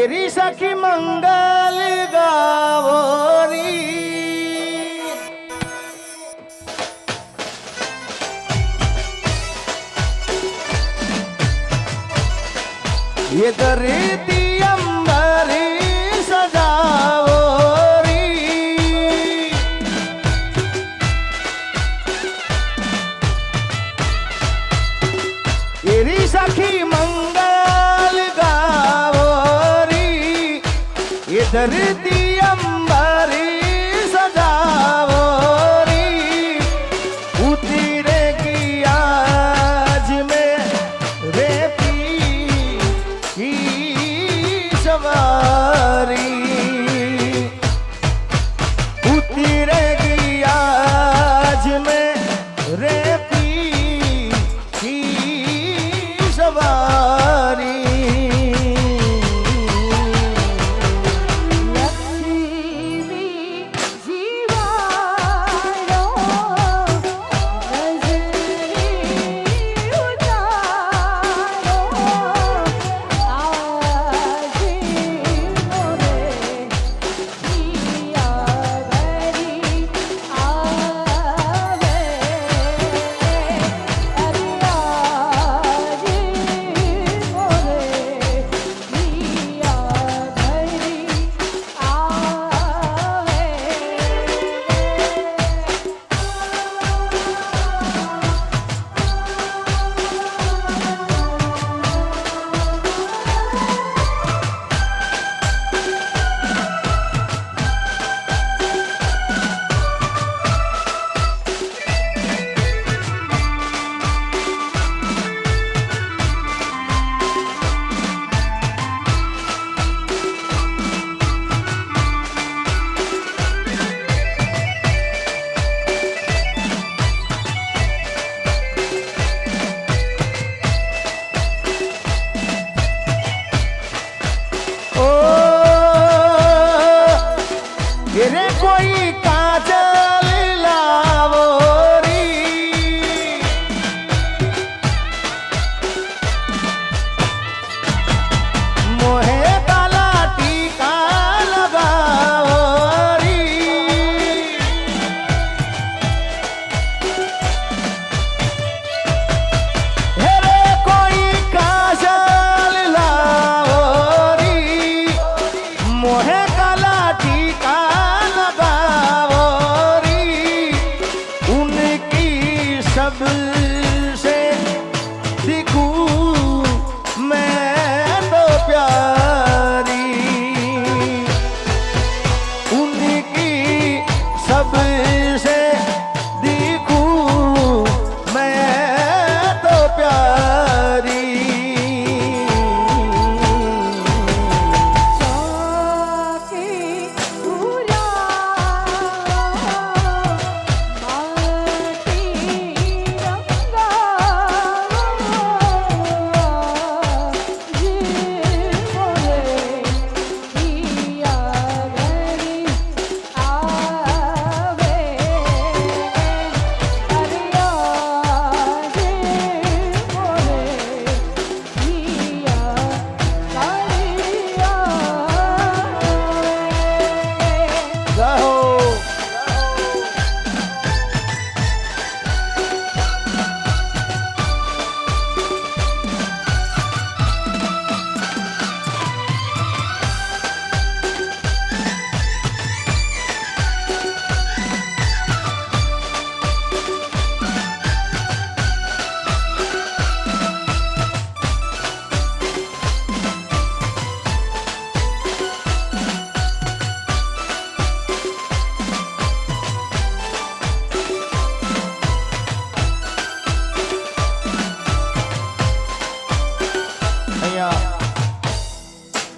एरी सखी मंगल गावोरी ये धरती अंबरी सजावोरी एरी सखी मंगल गावोरी ये धरती अंबरी सजावोरी उतरेगी आज में रेती की सवारी उतरेगी आज में रेती की सवारी रे कोई काजल लावोरी मोहे काला टीका लगावोरी रे कोई काजल लावोरी मोहे काला टीका सबसे दिखूं मैं तो प्यारी उनकी सबसे दिखूं मैं तो प्यारी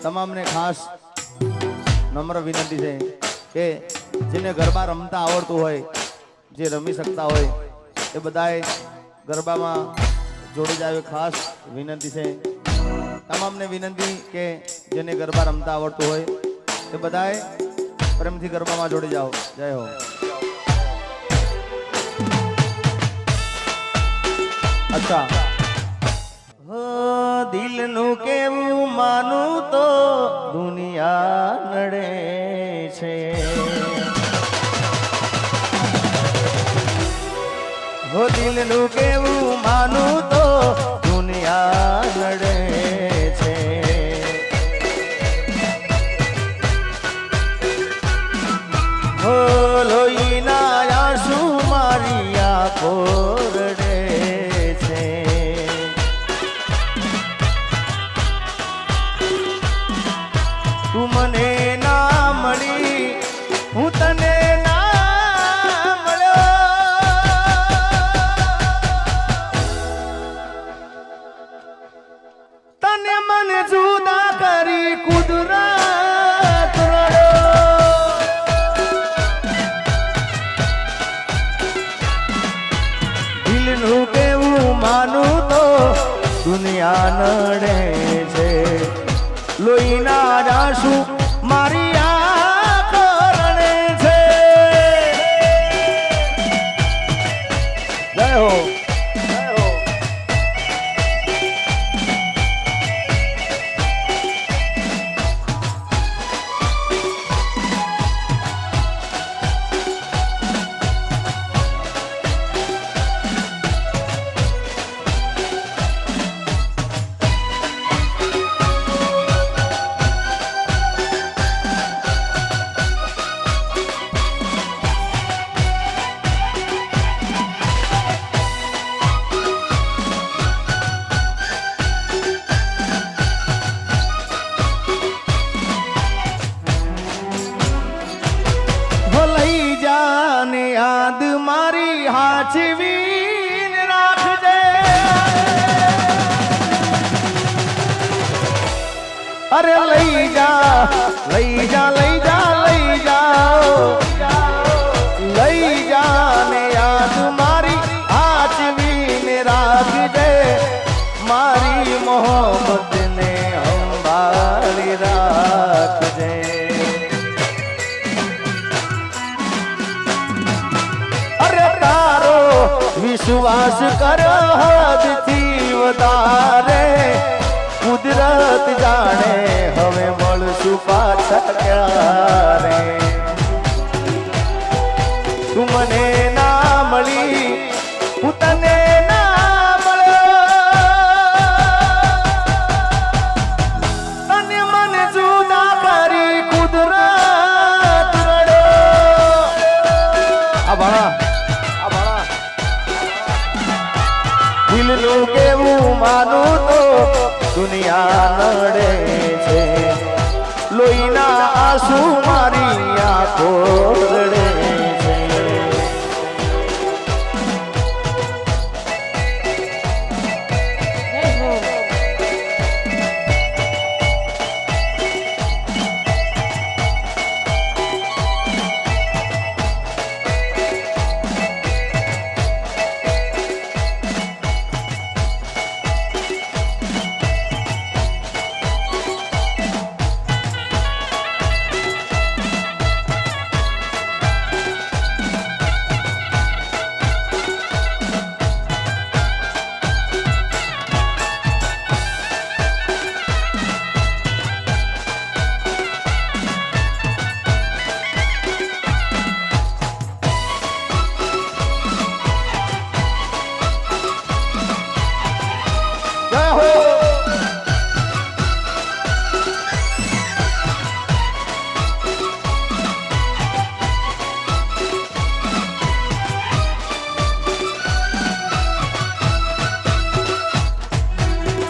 तमाम ने खास नम्र विनंती है कि जिन्हें गरबा रमता आवड़तुं होय जे रमी सकता होय ए बधाए गरबा में जोड़ी जावे खास विनंती है। तमाम ने विनंती के जिन्हें गरबा रमता आवड़तुं होय ए बधाए प्रेमथी गरबा में जोड़ी जाओ। जय हो। अच्छा दिल नु केवू मानू तो દિલનું કેવું માનું તો દુનિયા નડે છે. હો લોહીના આંસુ મારી આંખો રડે છે. તું મને ના મળી હું તને ના મળ્યો. તને મને જુદા કરી કુદરત રડ્યો. દિલનું કેવું માનું તો દુનિયા નડે છે. લોહીના આંસુ મારી આંખો રડે છે. જય હો. યાદ મારી હાચવીન રાખજે. અરે લઈ જા લઈ જા લઈ જા લઈ જાઓ લઈ જા ને યાદ મારી હાચવીન રાખજે. મારી મોહબ્બત ને સંભાળી રાખજે. વિશ્વાસ કરો હદથી વધારે કુદરત જાણે હવે મળશું પાછા ક્યારે. તું મને ના મળી હું તને ના મળ્યો. તને મને જુદા કરી કુદરત રડ્યો. આ ભણા દિલનું કેવું માનું તો દુનિયા નડે છે. લોહીના આંસુ મારી આંખો રડે છે.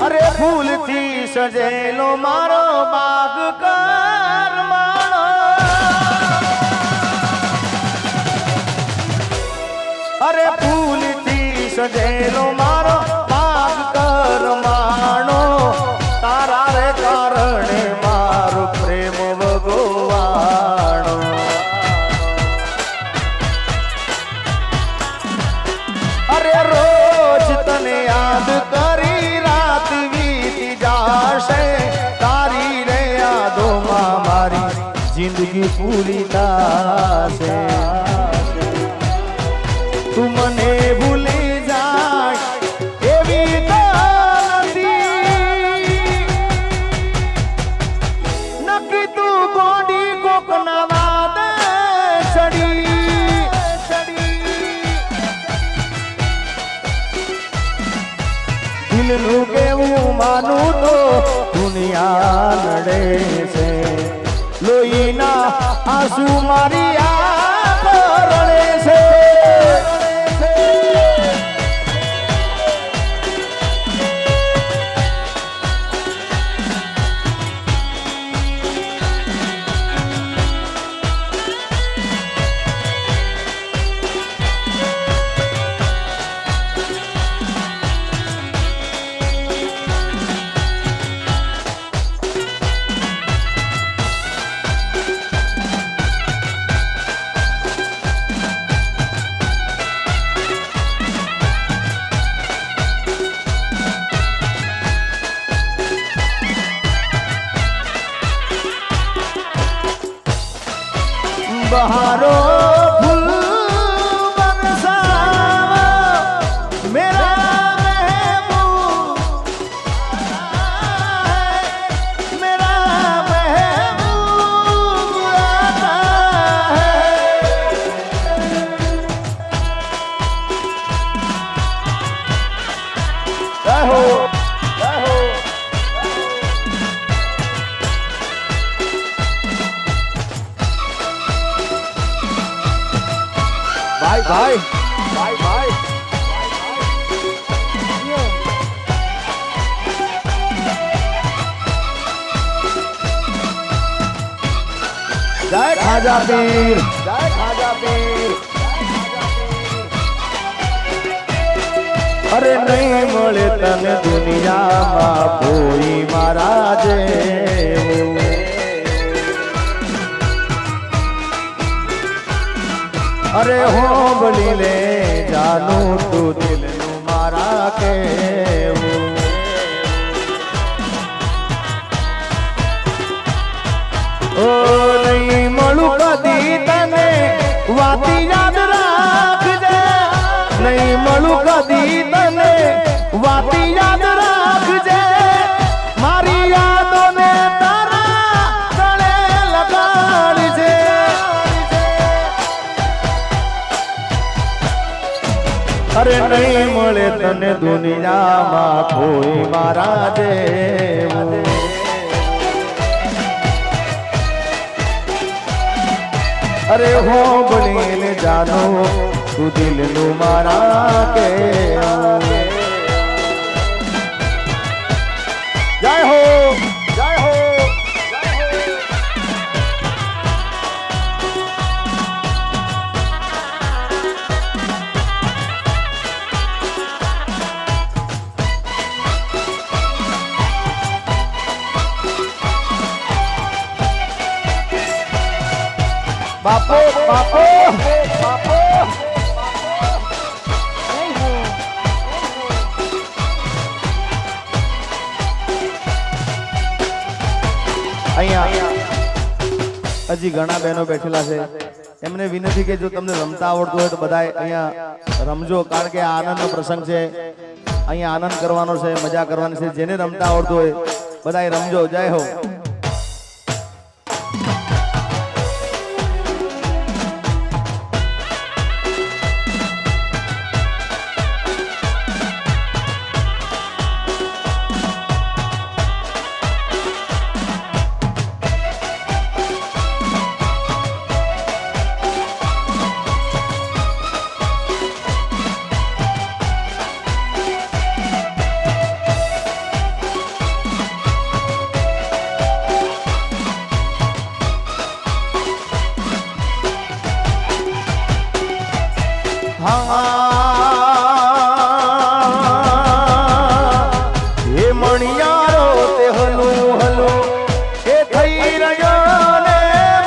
અરે ફૂલથી સજેલો મારો બાગ કરમાણો. અરે ફૂલથી સજેલો મારો બાગ કરમાણો. તારા રે કારણે મારો પ્રેમ ભગવાણો. અરે રોજ તને યાદ કરી રાત વીતી જાશે. તારી રે યાદોમાં મારી જિંદગી પૂરી થશે. તું મને ભૂલી જાય એવી તો નથી. નક્કી તું ગોડી કોકના વાદે ચડી. બાનું તો દુનિયા નડે છે લોહીના આંસુ મારી આંખ રડે છે बहारो फूल बरसावा मेरा महबूब मेरा महबूब आता है हो भाई भाई भाई भाई जय खाजा पीर जय खाजा पीर अरे नहीं મળે તને દુનિયામાં કોઈ મારા જેવો अरे हो बली ले जानू तू दिल नु मारा के ओ नहीं મળું કદી તને વાતી યાદ રાખજે નહીં મળું કદી તને વાતી યાદ રાખજે મારી યાદોને તારા ગળે લગાડજે अरे नहीं મળે તને દુનિયામાં કોઈ મારા જેવું अरे हो બનીને જાનો તું દિલનું મારા કે જય હો જય હો बापो बापो बापो અહીંયા હજી ઘણા બહેનો બેઠેલા છે એમને વિનંતી કે જો તમને રમતા આવડતું હોય તો બધાય અહીંયા રમજો કારણ કે આ આનંદનો પ્રસંગ છે અહીંયા આનંદ કરવાનો છે મજા કરવાની છે જેને રમતા આવડતું હોય બધાય રમજો જય હો ये मणियारो ते हलो हलो ए थई रयो ने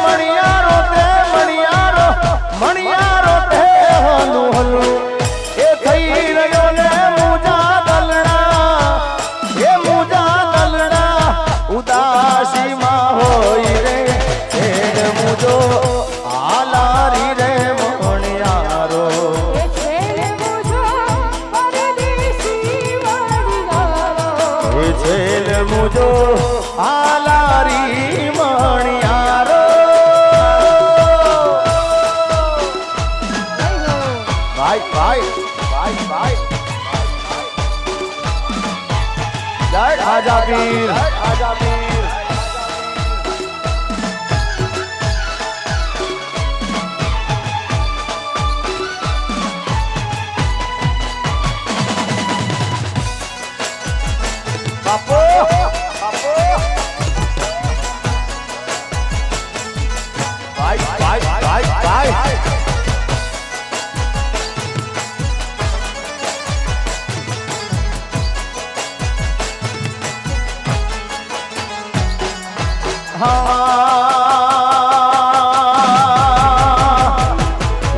मणियारो ते मणियारो ते हलो हलो ए थई रयो ने मुजा दलड़ा उदासी मा होई रे छेड़ मुजो आलारी रे मणियारो छेल मुझो आलारी मणियारो भाई भाई भाई भाई જય ખાજા પીર બાપો ભાઈ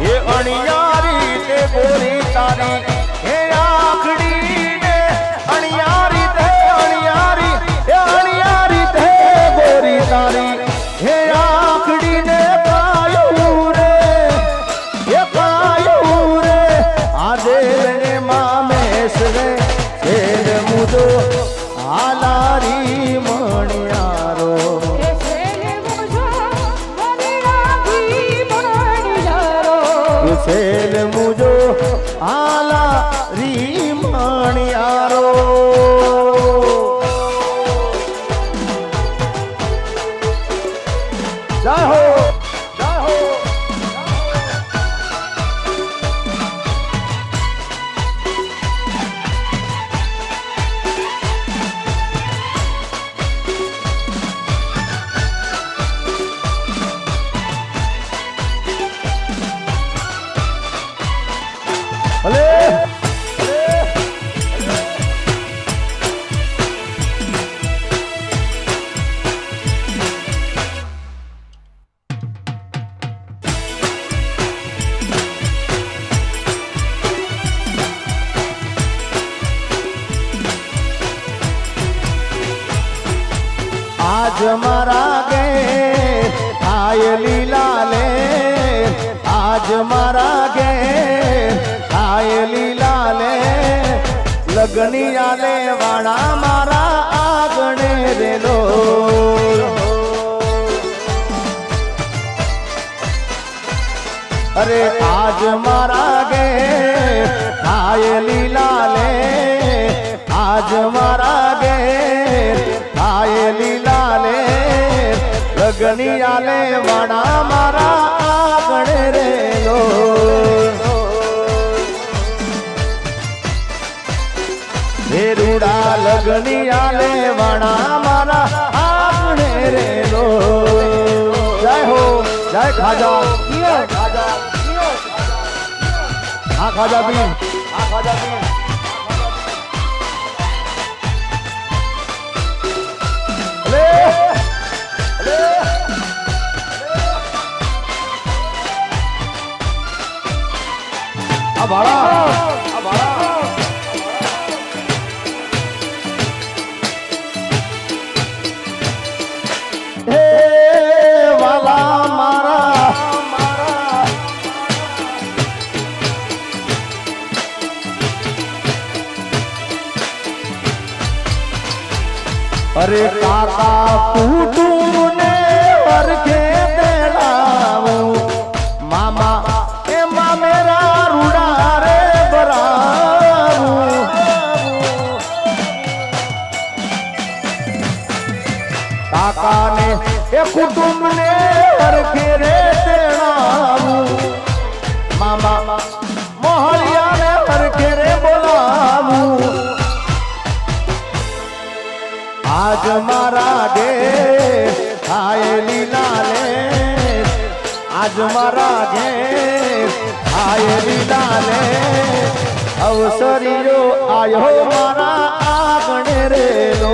ये अणियारी ते गोरी तारी हे आखड़ी ने अणियारी ते गोरी तारी हे आखड़ी ने पायू रे आजे ने मामेश रे खेल मुझो आलारी मणियारो खेल मुझो आला री मणियारो जय हो जय हो भले आज मारा गे आय लीला ले आज मारा गे आय लीला ले लगनी आले वाणा मारा आगणे रेलो अरे आज मारा गे आय लीला ले आज मारा गे आय लीला ले लगनी आले वाणा मारा आगणे रेलो रूड़ा लगनी आले वाणा मारा आगणे रेलो जय हो जय खाजा खाजा हाँ खाजा पीर हाँ खाजा पीर अबाड़ा अबाड़ा वाला मारा अरे काका कुटुंब ने वर्गे देलाऊ मामा ए मेरा रूड़ा रे बराऊ काका ने ए कुटुंब ने वर्गे रे देलाऊ मामा मोहलिया ने वर्गे रे बोलाऊ आज मारा गे आय लीला ले आज मारा गे आय लीला ले अवसरियो आयो मारा आगणे रेलो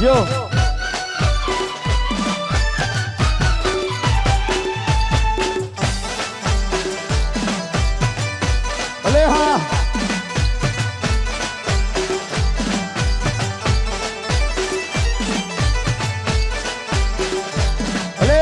જો ભલે હા ભલે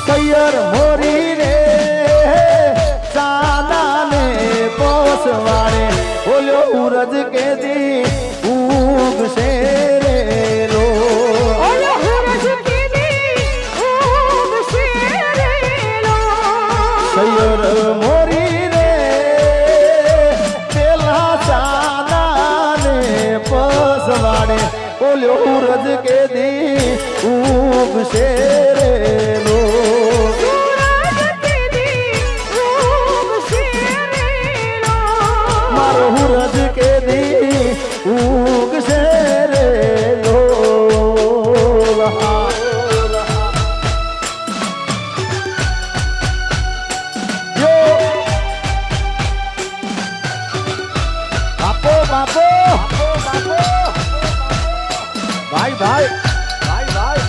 સૈયર મોરી રે ચાંદાને પોસવાડે બોલ્યો ઉરજ કે દી ઉગશે રે લો સૈયર મોરી રે પેલા ચાંદાને પોસવાડે બોલ્યો ઉરજ કે દી ઉગશે રે લો હુરજ કે દી ઉગશે રે લો બાપો બાપો ભાઈ ભાઈ ભાઈ ભાઈ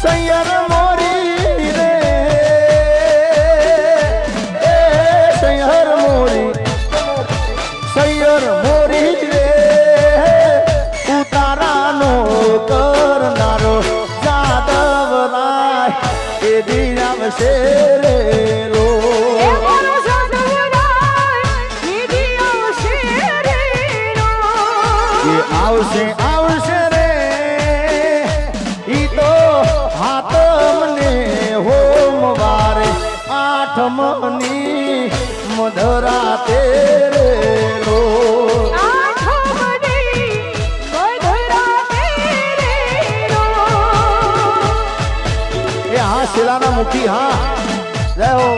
સૈયર મોરી રે સૈયર મોરી રે ઉતારાનો કરનારો જાદવ રાય એ દી આવશે રે રો આવશે આવશે રે ઈ તો હાથમને હોમવારે આઠમની મધરાતે રે લો એ હા શિલાના મુખી હા જય હો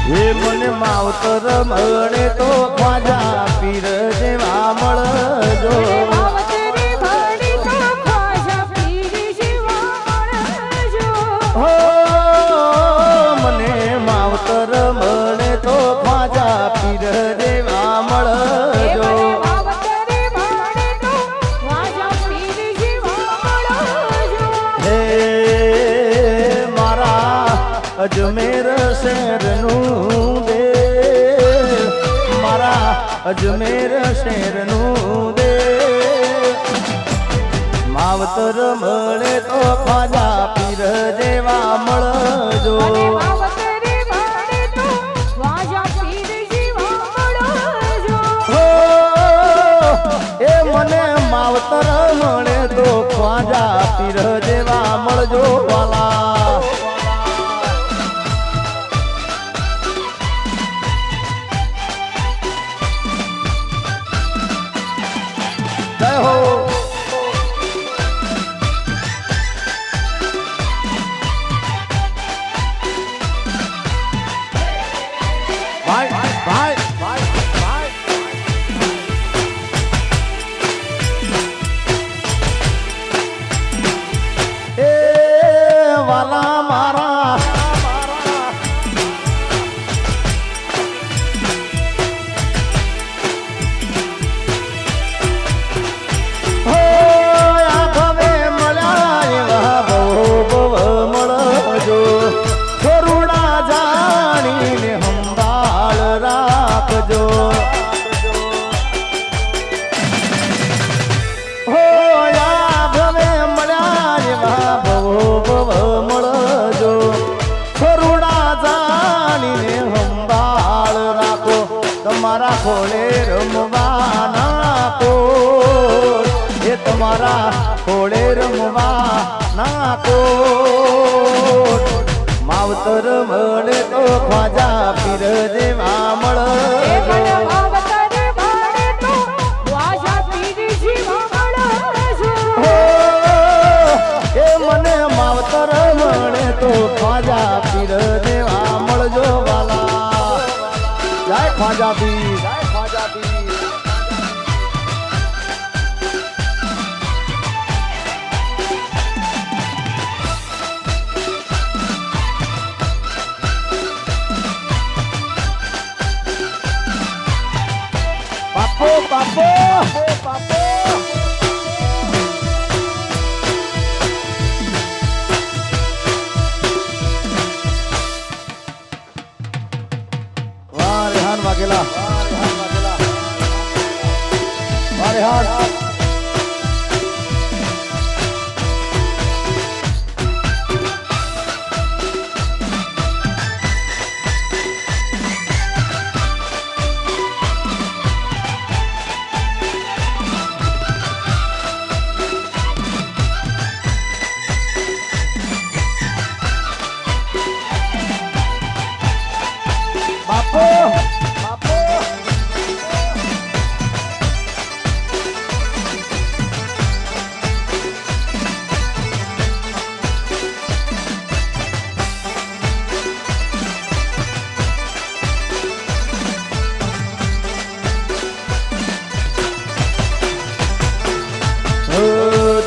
હે મને માવતર મળે તો ખ્વાજા પીર જેવા મળજો હો મને માવતર મળે તો ખ્વાજા પીર જેવા મળજો હે મારા અજમેર શહેરનું દે મારા અજમેર શહેરનું દે માવતર મળે તો ખ્વાજા પીર જેવા મળજો એ મને માવતર મળે તો ખ્વાજા પીર જેવા મળજો વાલા ખોળે રમવાના કોટ એ તમારા ખોળે રમવાના કોટ માવતર મળે તો ખ્વાજા પીર દેવા મળે મને માવતર મળે તો ખ્વાજા પીર દેવા મળજો વાલા જય ખ્વાજા પીર જય ખ્વાજા પીર બાપો બાપો બાપો વાગેલા મારે હાથ બાપો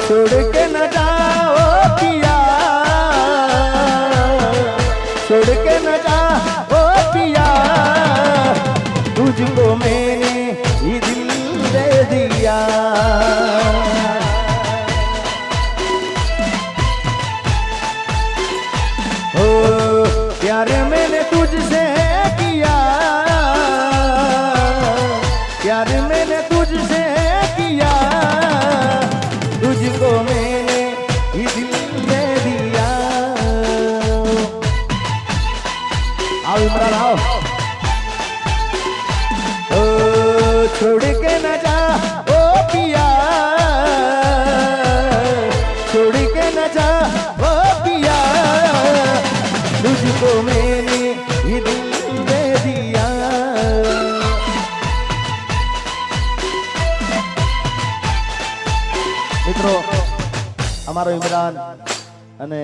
छोड़ के न जाओ पिया छोड़ के न जाओ पिया तुझको मैंने ही दिल दे दिया ओ प्यार मैंने तुझसे किया प्यार मैंने तुझसे किया तुझको मैंने ही दिल दे दिया आओ इमरान आओ ओ छोड़ के न जा ओ पिया छोड़ के न जा ओ पिया तुझको मैंने ही दिल दे दिया મિત્રો અમારો ઇમરાન અને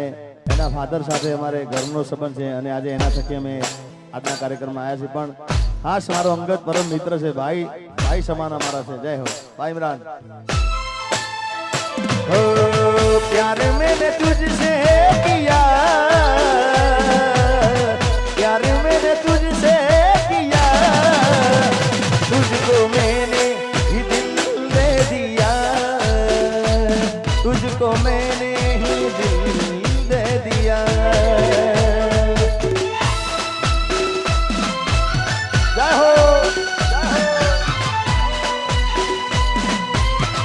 એના ફાધર સાથે અમારે ઘરનો સંબંધ છે અને આજે એના થકી અમે આજના કાર્યક્રમમાં આવ્યા છીએ પણ ખાસ મારો અંગત પરમ મિત્ર છે ભાઈ સમાન અમારા છે જય હો ભાઈ ઇમરાન हो प्यार मैंने तुझसे किया प्यार मैंने तुझसे किया तुझको मैंने ही दिल दे दिया तुझको मैंने ही दिल दे दिया जय हो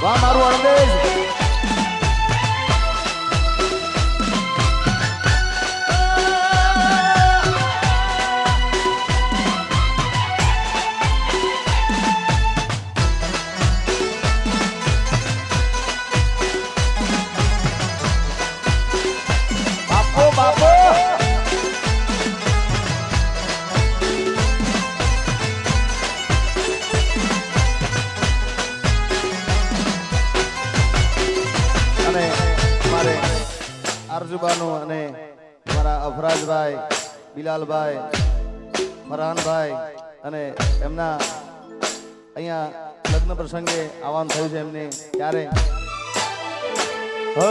वाह मारू अणदेज અરજુબાનું અને મારા અફરાજભાઈ બિલાલભાઈ ફરહાનભાઈ અને એમના અહીંયા લગ્ન પ્રસંગે આવવાનું થયું છે એમને ત્યારે હો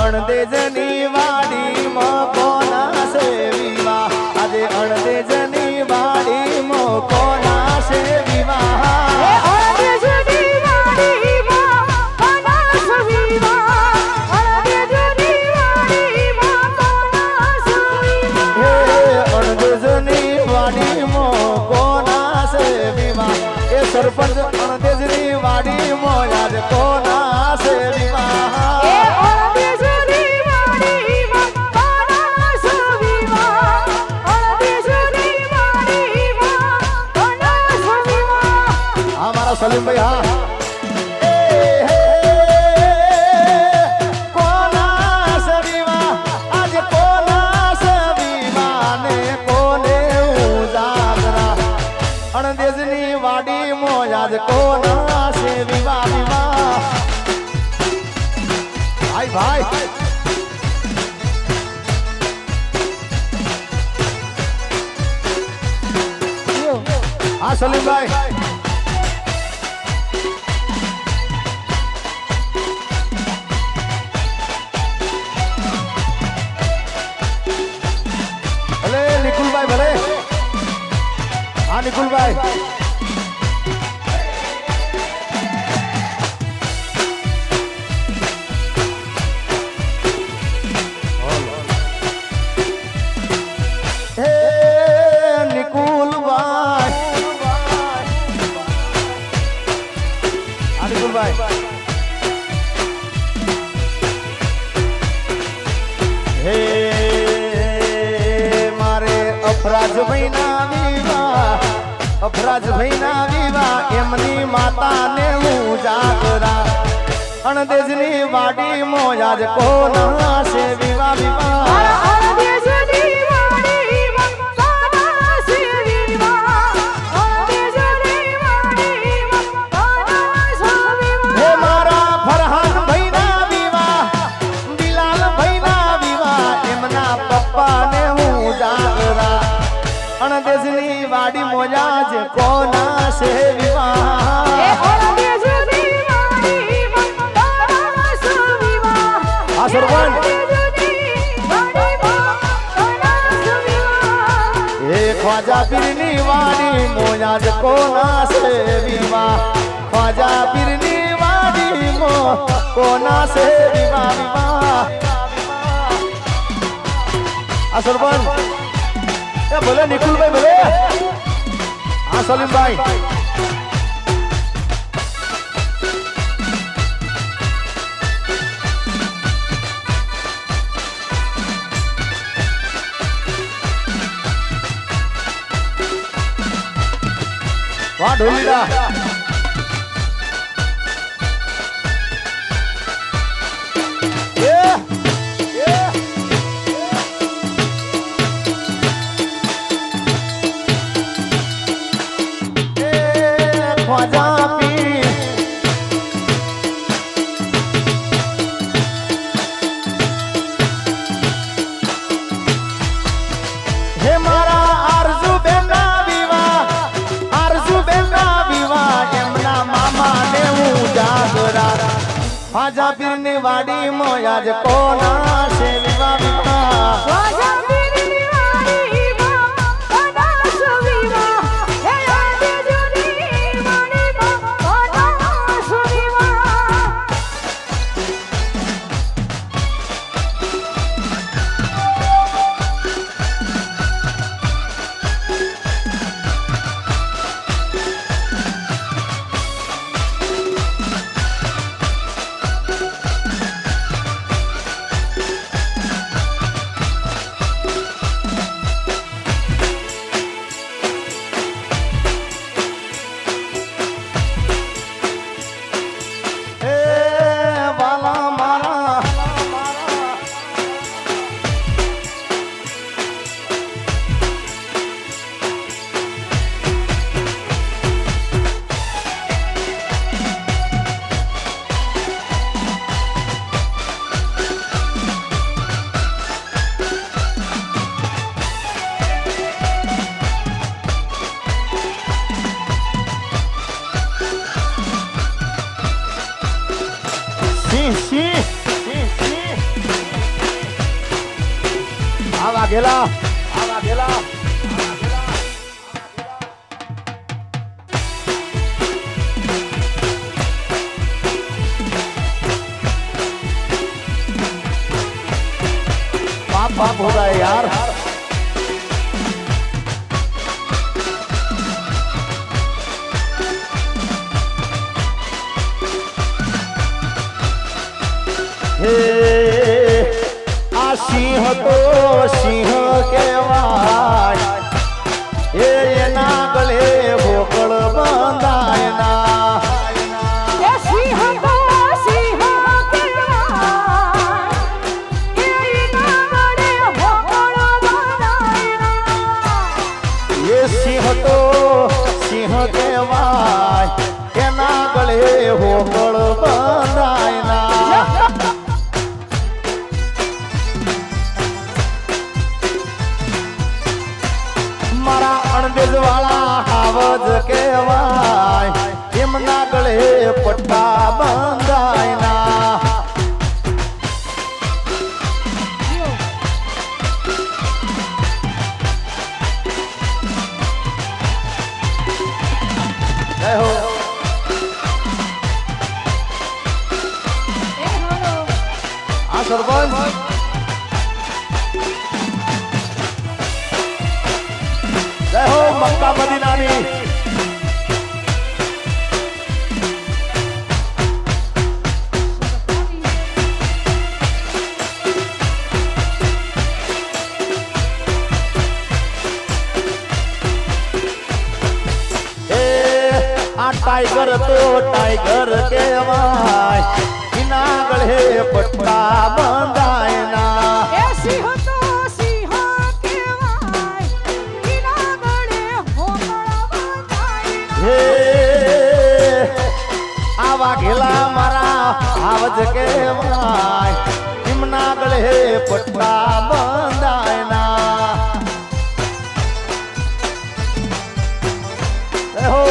અણદેજની વાડીમાં કોના છે વિવાહ આજે અણદેજની વાડીમાં કોના છે વિવાહ सरपंच अणदेजनी वाड़ी मोयाज कोना से विवाह ए अणदेजनी वाड़ी कोना से સલીમભાઈ હા દેશની વાડી મોજ કોના છે વિવાહ વિવાહ ભાઈ ભાઈ હા સલીમભાઈ ભલે નિકુલભાઈ ભલે હા નિકુલભાઈ હે મારે અફરાજભાઈ ના વિવાહ એમની માતાને હું જાગરા અણદેજની વાડી મોજ કોના છે વિવાહ વિવાહ અણદેજની વાડી મોજાજ કોના છે વિવાહ આ સરપંચ એ ખ્વાજા પીરની વાડી મોજાજ કોના છે વિવાહ ખ્વાજા પીરની વાડી કોના છે વિવાહ વિવાહ આ સરપંચ ભલે નિકુલભાઈ ભલે હા સલીમભાઈ વાહ ઢોલીડા ख्वाजा पीરની વાડી મોજ કોના છે વિવાહ વિવાહ ખ્વાજા પીરની વાડી કોના છે વિવાહ હે આદેજની વાડી કોના છે વિવાહ गेला पाप पाप हो रहा है यार सिंह तो सिंह केवाय एना गले भोकळ बांधायना મંડેજ વાળા આવજ કહેવાય એમના ગળે પટ્ટા બંધાય ના જય હો આ સરપંચ જય હો મક્કા મદીનાની टाइगर तो टाइगर कहेवाय इना गळे पट्टा बंधाय ना ए सिंह तो सिंह कहेवाय इना गळे होकळा बंधाय हे आवा घेला मारा आवज कहेवाय इमना गळे पट्टा बंधाय ना हो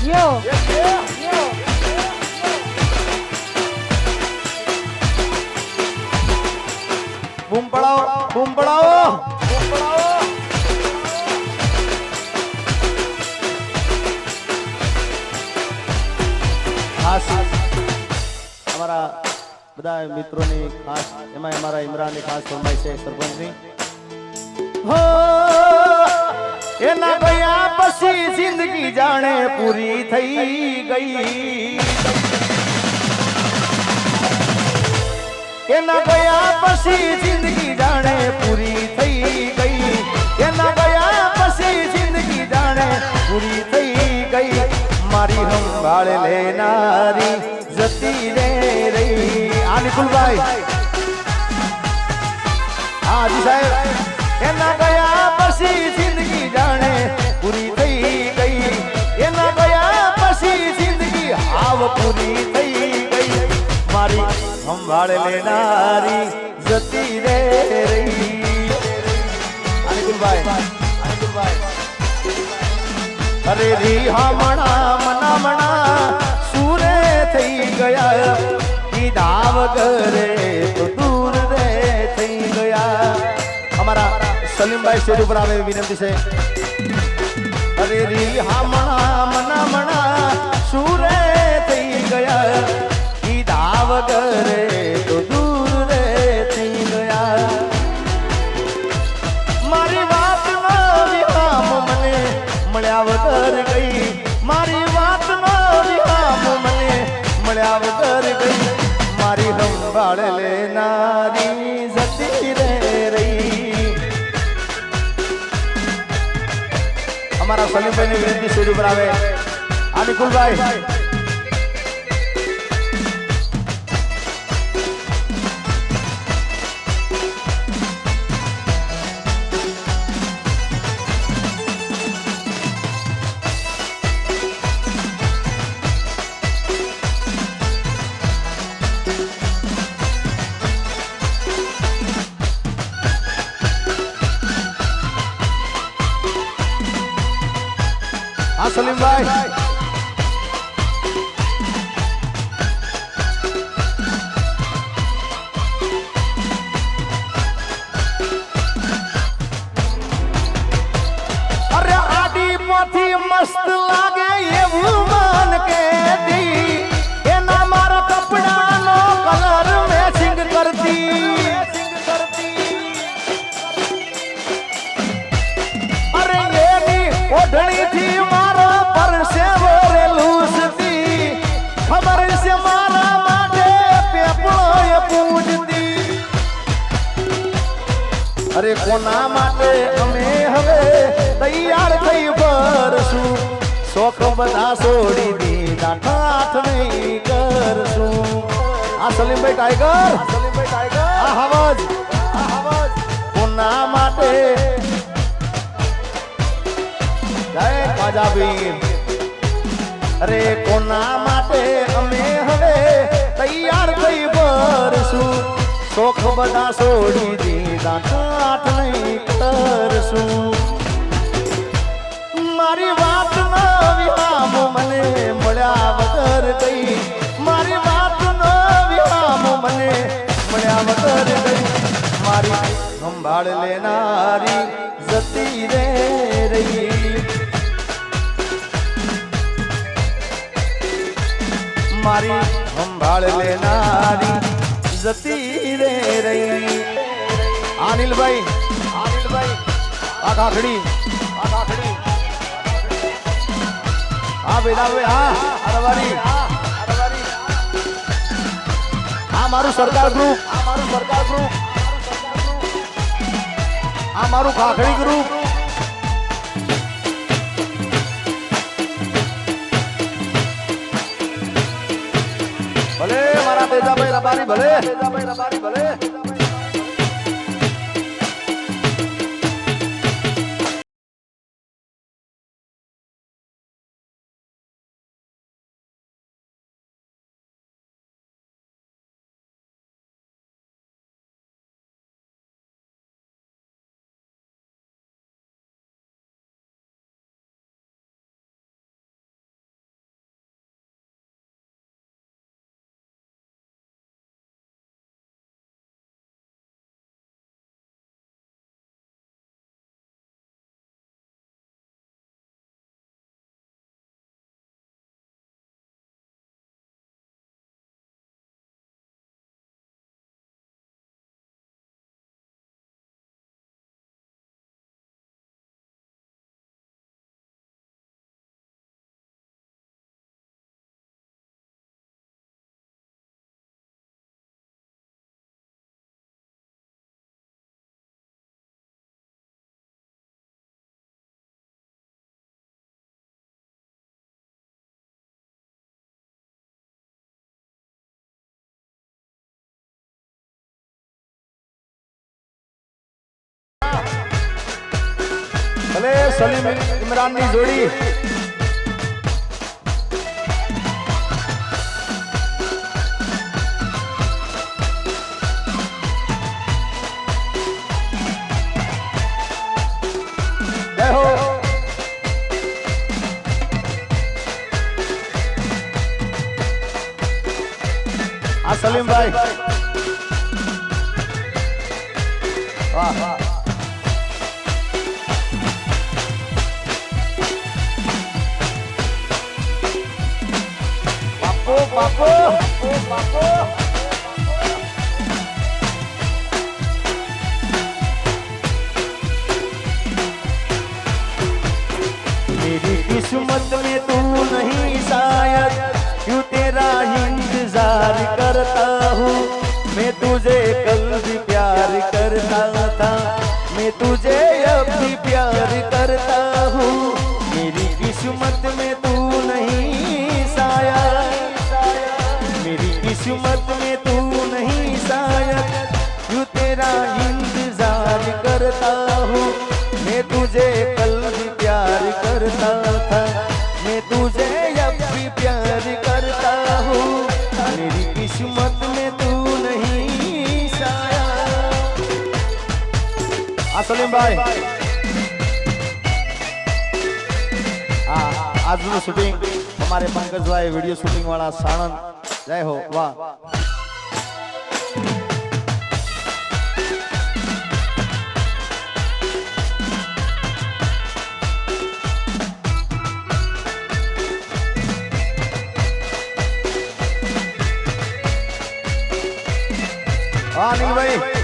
Yo. बूम पड़ाओ बूम पड़ाओ खास हमारा બધા મિત્રોની ખાસ એમાં અમારા ઇમરાનની ખાસ ફરમાઈશ છે સરપંચની હો એના ગયા પછી જિંદગી જાણે પૂરી થઈ ગઈ એના ગયા પછી જિંદગી જાણે પૂરી થઈ ગઈ એના ગયા પછી જિંદગી જાણે પૂરી થઈ ગઈ મારી સંભાળ લેનારી જતી રે રહી આ નિકુલભાઈ હા જી સાહેબ એના ગયા પછી જિંદગી જાણે પૂરી થઈ ગઈ એના ગયા પછી જિંદગી હાવ પૂરી થઈ ગઈ મારી સંભાળ લેનારી જતી રે રહી અનિકુલભાઈ અરે રી હમણા મના સુરે થઈ ગયા કીધા વગરે તો દૂર રે થઈ ગયા અમારા સલીમભાઈ સ્ટેજ ઉપર આવે વિનંતી છે અરે રી હમણા મના સુરે થઈ ગયા કીધા વગરે તો દૂર રે થઈ ગયા મારી વાતનો વિરામ મને મળ્યા વગર ગઈ મારી વાતનો વિરામ મને મળ્યા વગર ગઈ મારી સંભાળ લેનારી જતી રે રહી અમારા સલીમભાઈ ની વિનંતી સ્ટેજ ઉપર આવે આ નિકુલભાઈ हाँ सलीम भाई अरे आडी पोथी मस्त लागे ये मान के दी ये ना मारा कपड़ा नो कलर मैचिंग करती अरे ये नी ओढ़नी थी अरे कोना माटे अमे हवे तैयार थई भरसू शोक बधा छोड़ी दीधा ठाठ नहीं करसू આ સલીમભાઈ ટાઈગર આ હવજ કોના માટે જય પાજાબી અરે કોના માટે અમે હવે તૈયાર થઈ ભરશું શોખ બધા છોડી દીધા કાઠ નહીં કરશું મારી વાત ન વિહામ મને મળ્યા વગર ગઈ મારી વાત ન વિહામ મને મળ્યા વગર ગઈ મારી સંભાળ લેનારી જતી રે રહી મારી સંભાળ લેનારી જતી રે રહી અનિલભાઈ આ કાકડી આ બેડા આ રવારી આ મારું સરકાર ગ્રુપ આ મારું કાકડી ગ્રુપ ભલે મારા તેજાભાઈ રબારી ભલે ભલે સલીમ ઇમરાનની જોડી જય હો આ સલીમભાઈ વાહ बापू मेरी किस्मत में तू नहीं शायद क्यों तेरा इंतजार करता हूँ मैं तुझे कल भी प्यार करता था मैं तुझे अब भी प्यार करता हूँ मेरी किस्मत में तू नहीं शायद किस्मत में तू नहीं शायद क्यों तेरा इंतजार करता हूँ मैं तुझे कल भी प्यार करता था मैं तुझे अब भी प्यार करता हूँ मेरी किस्मत में तू नहीं शायद सलीम भाई आज शूटिंग हमारे पंकज भाई वीडियो शूटिंग वाला साणंद जय हो वाह अनिल भाई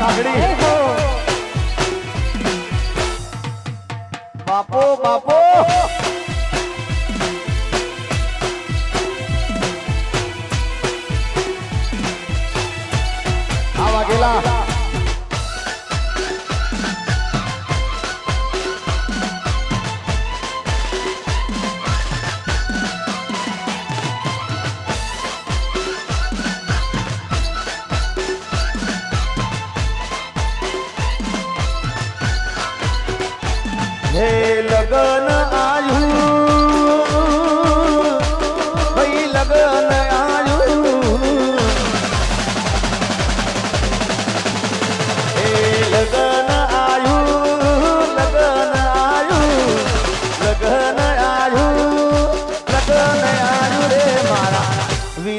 काकड़ी बापो बापो आवा गेला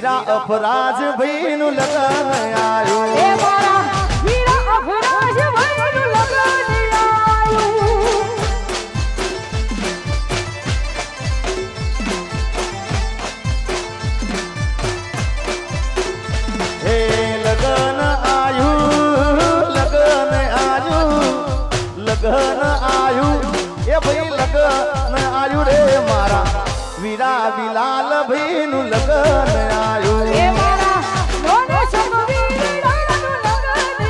વીરા અફરાજ ભાઈ નું લગન આવ્યું એ મારા વીરા અફરાજ ભાઈનું લગન આવ્યું. હે લગન આયું લગન આયું લગન આયું એ ભાઈ લગન આયું રે મારા વીરા બિલાલ ભાઈ નું લગન આયું એ મારા લોને શમવીરાનું લગન આવ્યું.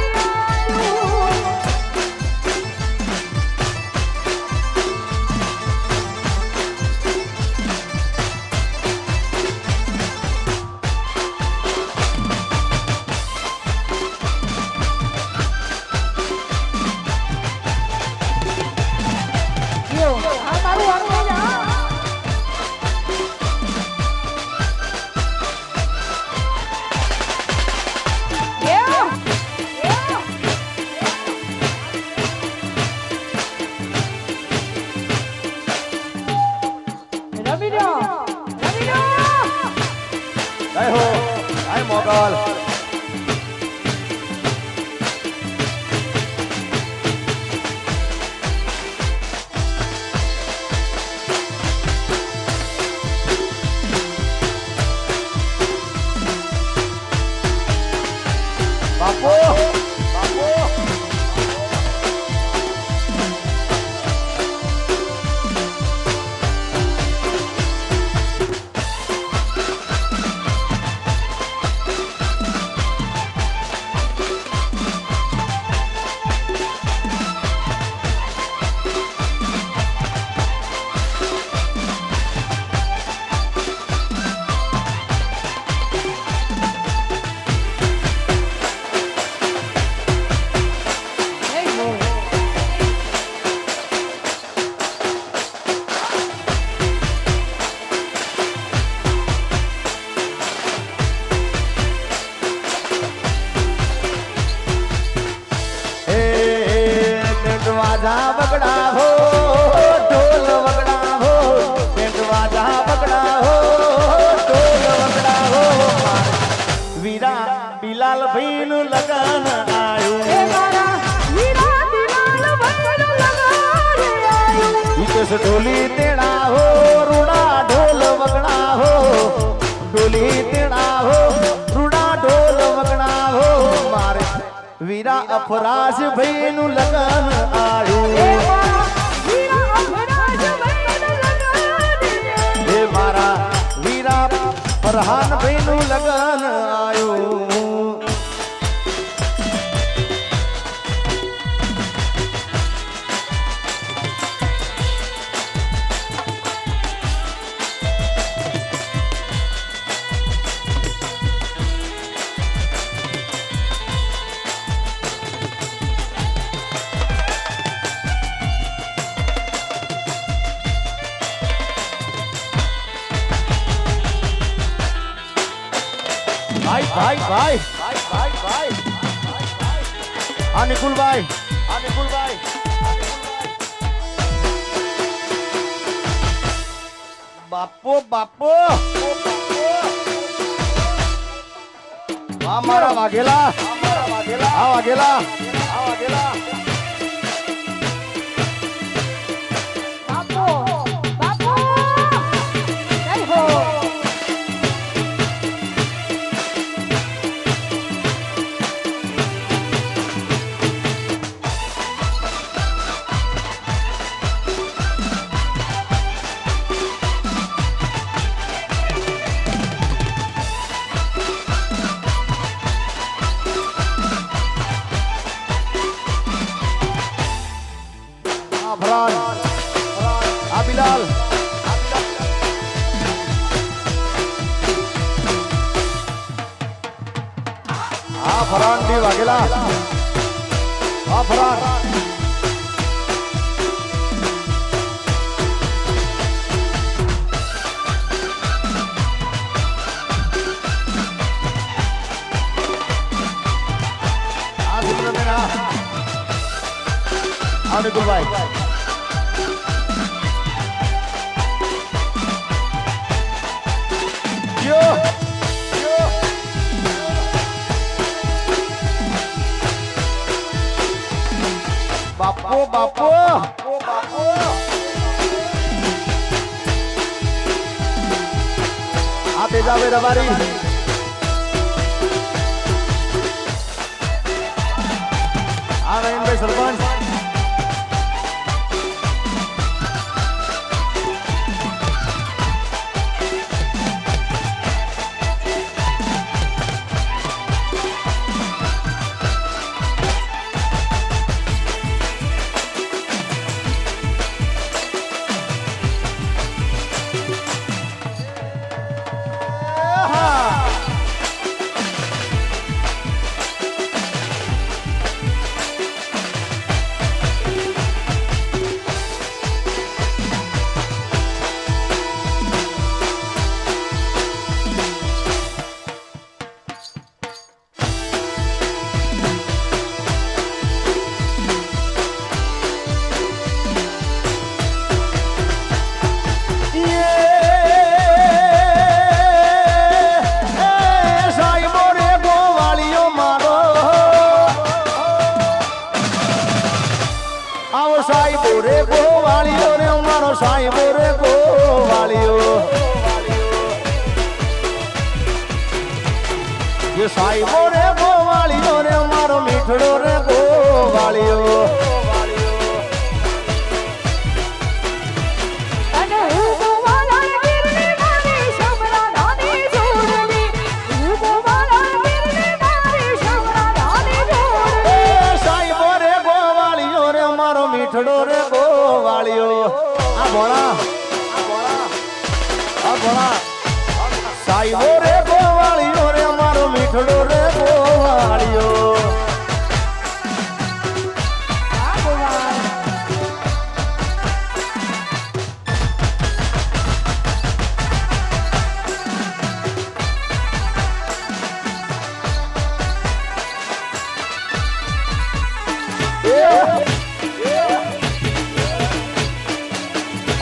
યો, આ તારું વારું છે, હા. યો, યો. રમીડો, રમીડો. જય હો જય મોગલ બાપુ બાપુ વાજા બગડા હો ઢોલ વગડા હો પેન્ટ વાજા બગડા હો ઢોલ વગડા હો વીરા બિલાલ ભાઈ નું લગન આયું એ મારા વીરા બિલાલ ભાઈનું લગન આવ્યું. ઈકેશ ઢોલી તેડા હો રૂડા ઢોલ વગડા હો ઢોલી તેડા હો રૂડા ઢોલ વગડા હો મારે વીરા અફરાજ ભાઈ નું લગન આયું એ મારા વીરા અફરાજ ભાઈનું લગન આવ્યું. હે મારા વીરા ફરહાન ભાઈ નું લગન આયું ભાઈ ભાઈ ભાઈ ભાઈ આ નિકુલભાઈ બાપો બાપો આ મારા વાઘેલા આ વાઘેલા બાપો, બાપો. જય હો. આ ફરાન આ બિલાલ આ ફરાન થી વાઘેલા આ ફરાન આ સુબ્રમણ્ય આ નિકુલભાઈ Yo! Yo! જાવે રવારી નયનભાઈ સરપંચ સાહેબો રે ગોવાળિયો ये साहिबो रे गोवालियो रे मारो मीठड़ो रे गोवालियो અને હું ગોવાળા ગીરને મારી શમરા નાની જોડવી હું ગોવાળા ગીરને મારી શમરા નાની જોડવી साहिबो रे गोवालियो रे मारो मीठड़ो रे गोवालियो आ भोळा साहिबो रे गोवालियो रे मारो मीठड़ो रे गोवालियो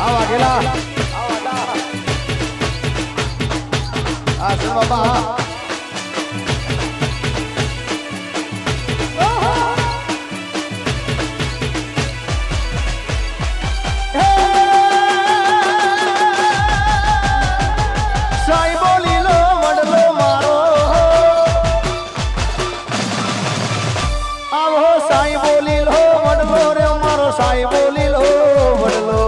आवा गेला सुन बाबा साई बोली लो वडलो मारो आवो साई बोली लो वडलो रे मारो साई बोली लो वडलो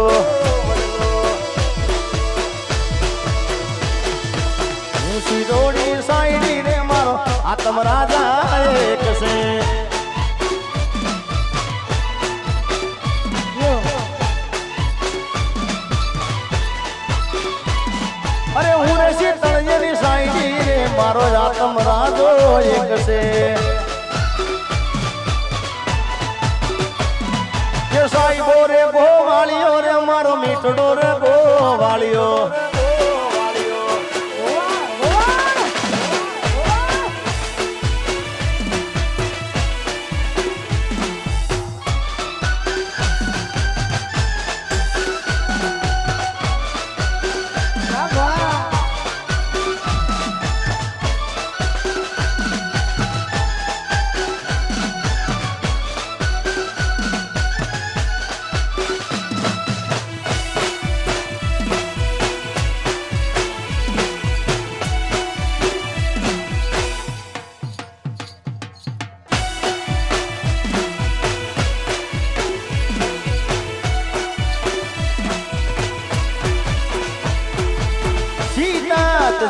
सीडोड़ी साईडी रे मारो आत्म राजा एक से अरे हूँ रे शीतलजेरी साईडी रे मारो आत्म राजो एक से ये साई बोरे गोवालियो रे मारो मीठड़ो रे गोवालियो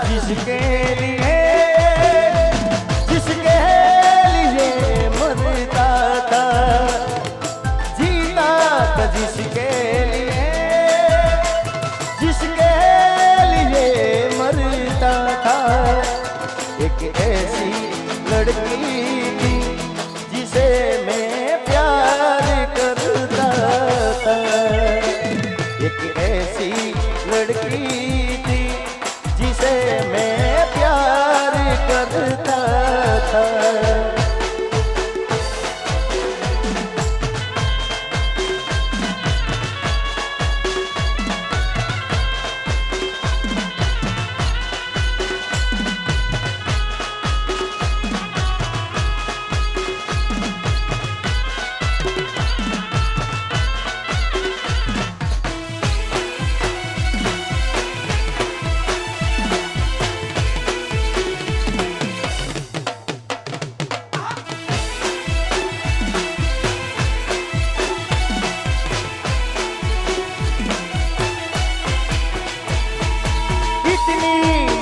जिसके लिए मरता था जीता था जिसके लिए मरता था एक ऐसी लड़की थी जिसे मैं प्यार करता था एक ऐसी लड़की जिसे मैं प्यार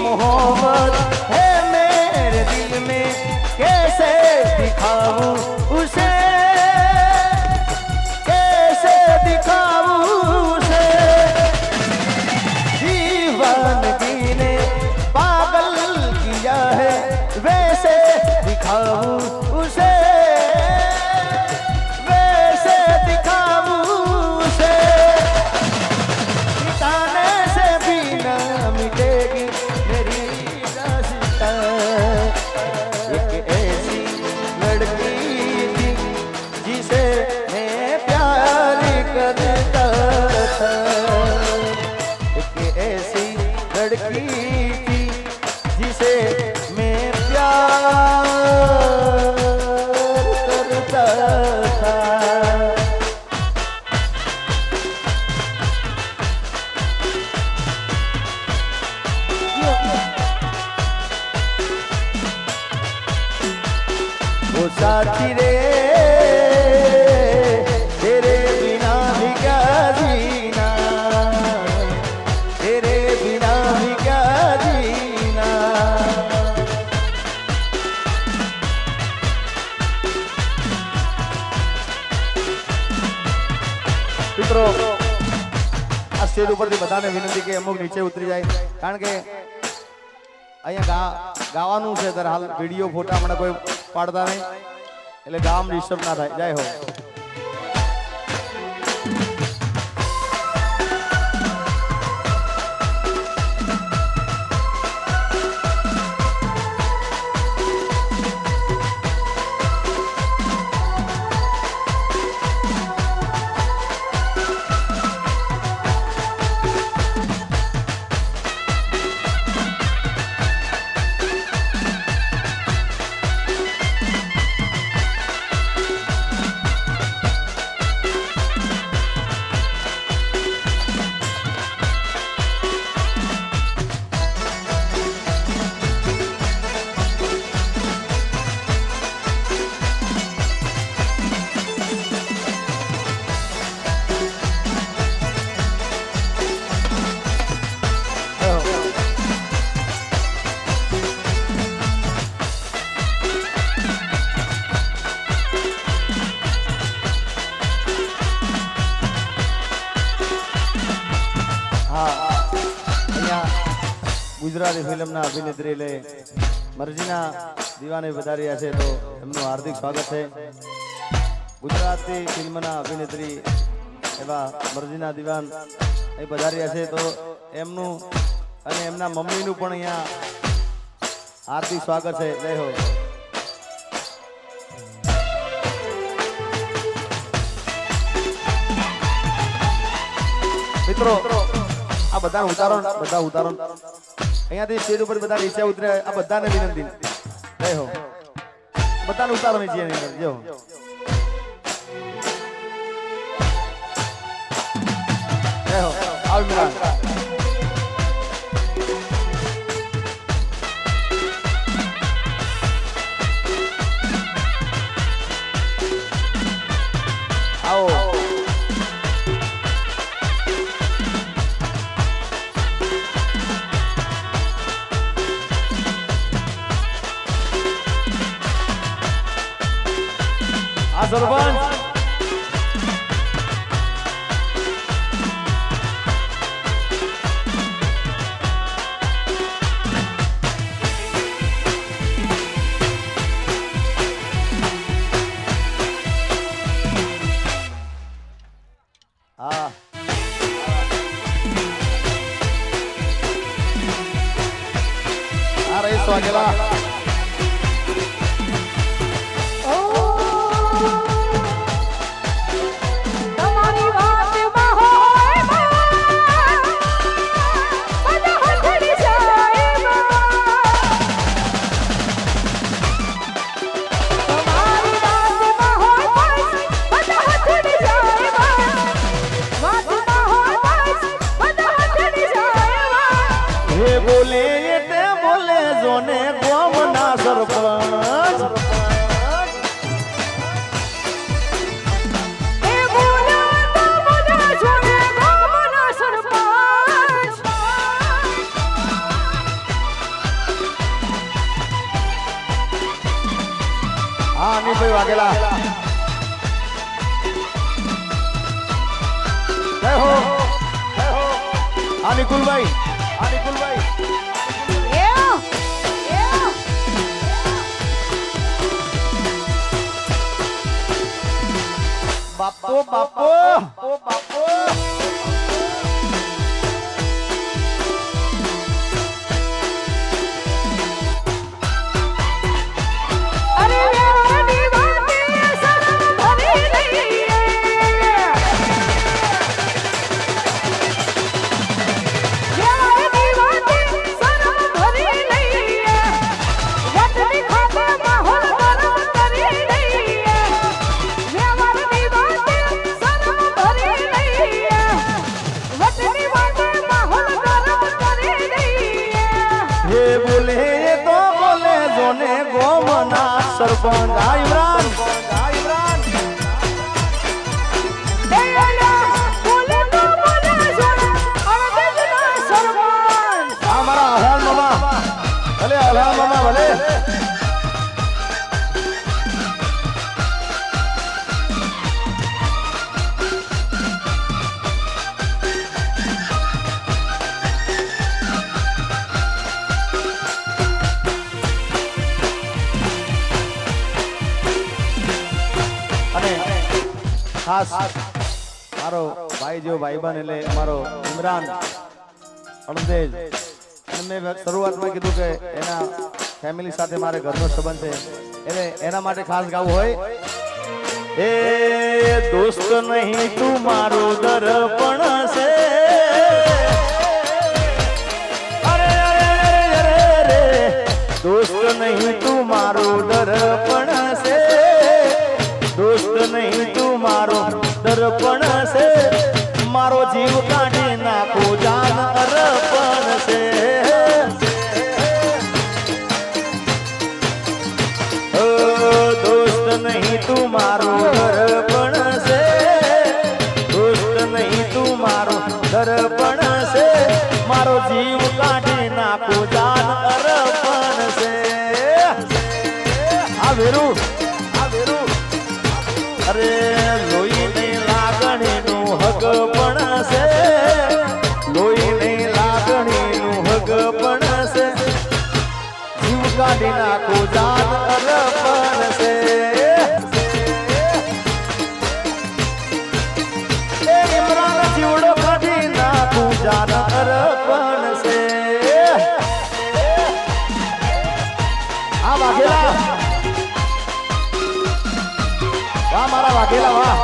मोहब्बत है मेरे दिल में, कैसे दिखाऊं उसे, कैसे दिखाऊं उसे। दीवानगी ने पागल किया है, वैसे दिखाऊं उसे, वैसे दिखाऊं उसे। मिटाने से भी न मिटेगी मेरी रास्ता। एक ऐसी लड़की थी जिसे मैं प्यार करता था, एक ऐसी लड़की थी जिसे मैं प्यार करता था। वो साथी रे तेरे बिना भी क्या जीना, तेरे बिना भी क्या जीना। મિત્રો આ સ્ટેજ ઉપરથી બધાને વિનંતી કે અમુક નીચે ઉતરી જાય, કારણ કે અહીંયા ગાવાનું છે ત્યારે હાલ વિડીયો ફોટા મને કોઈ પાડતા નહીં, એટલે ગામ ડિસ્ટર્બ ના થાય. જય હો. ગુજરાતી ફિલ્મના અભિનેત્રી એટલે મરજીના દીવાને વધાર્યા છે, તો એમનું હાર્દિક સ્વાગત છે. ગુજરાતી ફિલ્મના અભિનેત્રી એવા મરજીના દીવાન એ વધાર્યા છે, તો એમનું અને એમના મમ્મીનું પણ અહીંયા હાર્દિક સ્વાગત છે. જય હો. મિત્રો આ બધા ઉતારો, બધા ઉતારો અહીંયાથી સ્ટેજ ઉપર બધા નીચે ઉતરે, આ બધાને વિનંતી. જય હો. બધાને ઉતારો નીચે. જય હો. જય હો. આવ મિલાન. આવો. આ સરપંચ હા આ રહીશ વાઘેલા. બોલે જોને ગોમ અમિતભાઈ વાઘેલા જય હો આ નિકુલભાઈ બાપો બાપો બાપો અરે વેવાની વાતે શરમ ભરી લઈએ વેવાની વાતે શરમ ભરી લઈએ વટની ખાતે માહોલ ગરમ કરી લઈએ વેવાની વાતે શરમ ભરી લઈએ વટની વાતે માહોલ ગરમ કરી લઈએ હે બોલે તો બોલે જોને ગોમના સરપંચ આ ઇમરાન આ મારા અલ્હાન મામા ભલે અલ્હાન મામા ભલે અને ખાસ મારો ભાઈ જેવો ભાઈબંધ એટલે અમારો ઇમરાન અણદેજ અને મેં શરૂઆતમાં કીધું કે એના ફેમિલી સાથે મારે ઘરનો સંબંધ છે એટલે એના માટે ખાસ ગાવું હોય એ દોસ્ત નહીં તું મારું દર્પણ છે અરે અરે અરે રે દોસ્ત નહીં તું મારું દર્પણ છે દોસ્ત નહીં તું મારો દર્પણ છે મારો જીવ કાઢી નાખો જાન અર્પણ છે ઓ દોસ્ત નહીં તું મારો દર્પણ છે દોસ્ત નહીં તું મારો દર્પણ છે મારો જીવ કાઢી નાખો જાન અર્પણ છે આ વેરું અરે લોહીની લાગણીનું હક પણ છે લોહીની લાગણીનું હક પણ છે જીવ કાઢી નાખો જાન અર્પણ છે એ ઇમરાન જીવડો કાઢી નાખું જાન અર્પણ છે આ વાઘેલા વાહ મારા વાઘેલા વાહ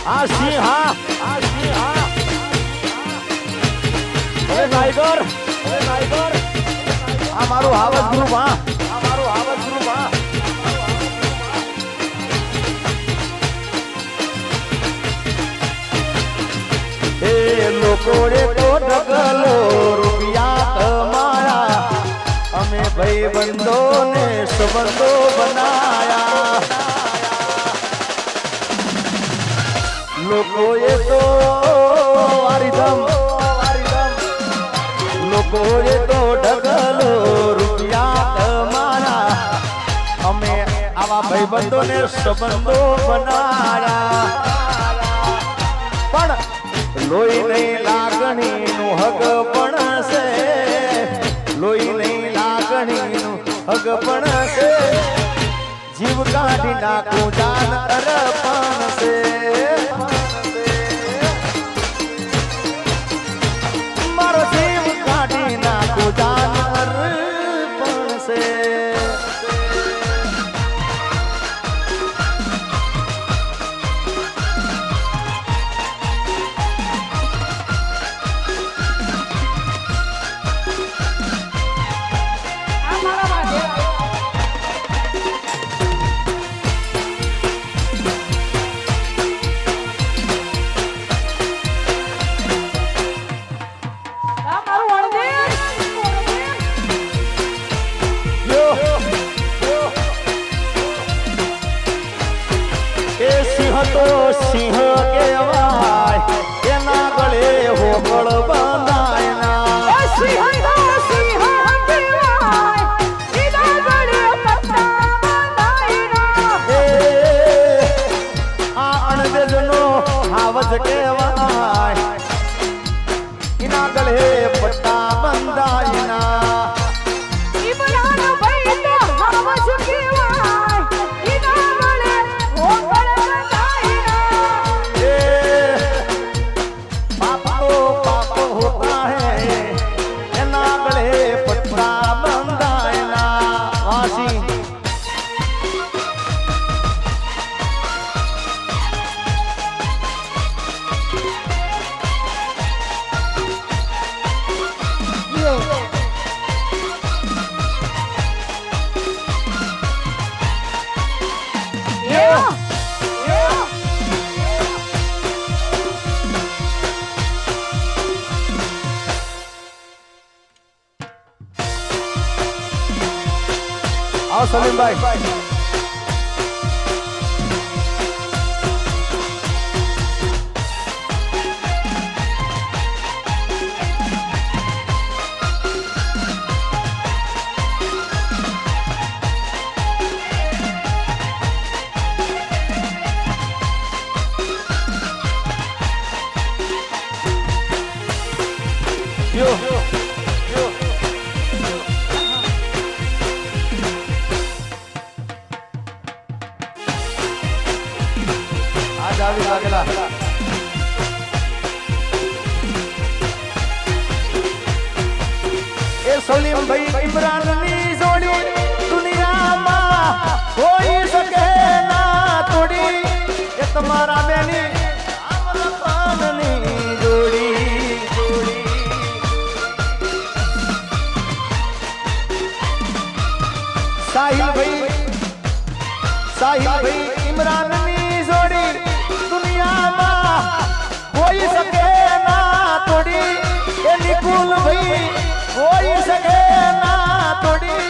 આ સિંહ હા અરે નાઈગર આ મારું હાવજ ગ્રુપ હા એ લોકોએ તો ઢગલો રૂપિયા કમાયા અમે ભાઈ બંધો ને સંબંધો બનાયા લોકોએ તો લોકોએ તો ઢગલો રૂપિયા કમાયા અમે આવા ભાઈ બંધો ને સંબંધો બનાયા પણ લોહીની લાગણીનું હક પણ છે લોહીની લાગણીનું હક પણ છે જીવ કાઢી નાખું જાન અર્પણ છે મારો જીવ કાઢી નાખું જાન અર્પણ છે જ કહેવાય એના ગળે પટ્ટા બંધાયના ઇમરાન ભાઈ તો હાવજ કહેવાય એના ગળે ઓગળ બંધાયના એ પાપ તો પાપ હોતા હૈ એના ગળે પટ્ટા બંધાયના વાસી आओ सलीम भाई यो आज આવી લાગેલા એ સલીમ ભાઈ ઇમરાનની જોડી દુનિયામાં કોઈ શકે ના તોડી એ તમારા બેની આમલપાનની જોડી સાહિલ ભાઈ ઇમરાનની જોડી દુનિયામાં કોઈ શકે ના તોડી એ નિકુલ ભાઈ કોઈ શકે ના તોડી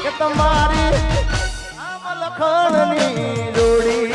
કે તમારી આમ લખણની જોડી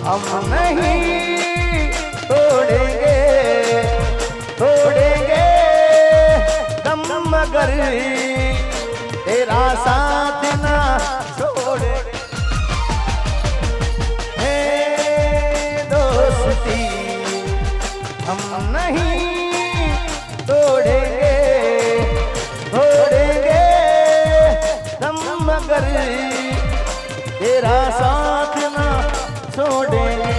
हम नहीं तोड़ेंगे दम मगर तेरा साथ ना छोड़े हे दोस्ती हम नहीं तोड़ेंगे दम मगर तेरा साथ ना छोड़ेंगे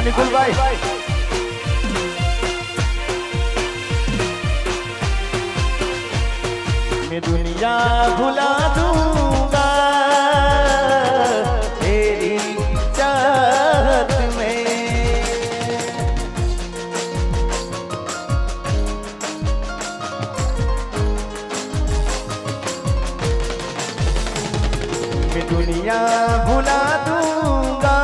निकुल भाई मैं दुनिया भुला दूंगा तेरी चाहत में मैं दुनिया भुला दूंगा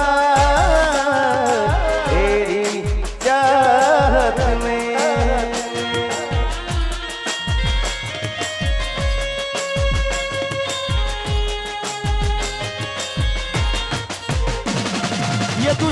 ये तू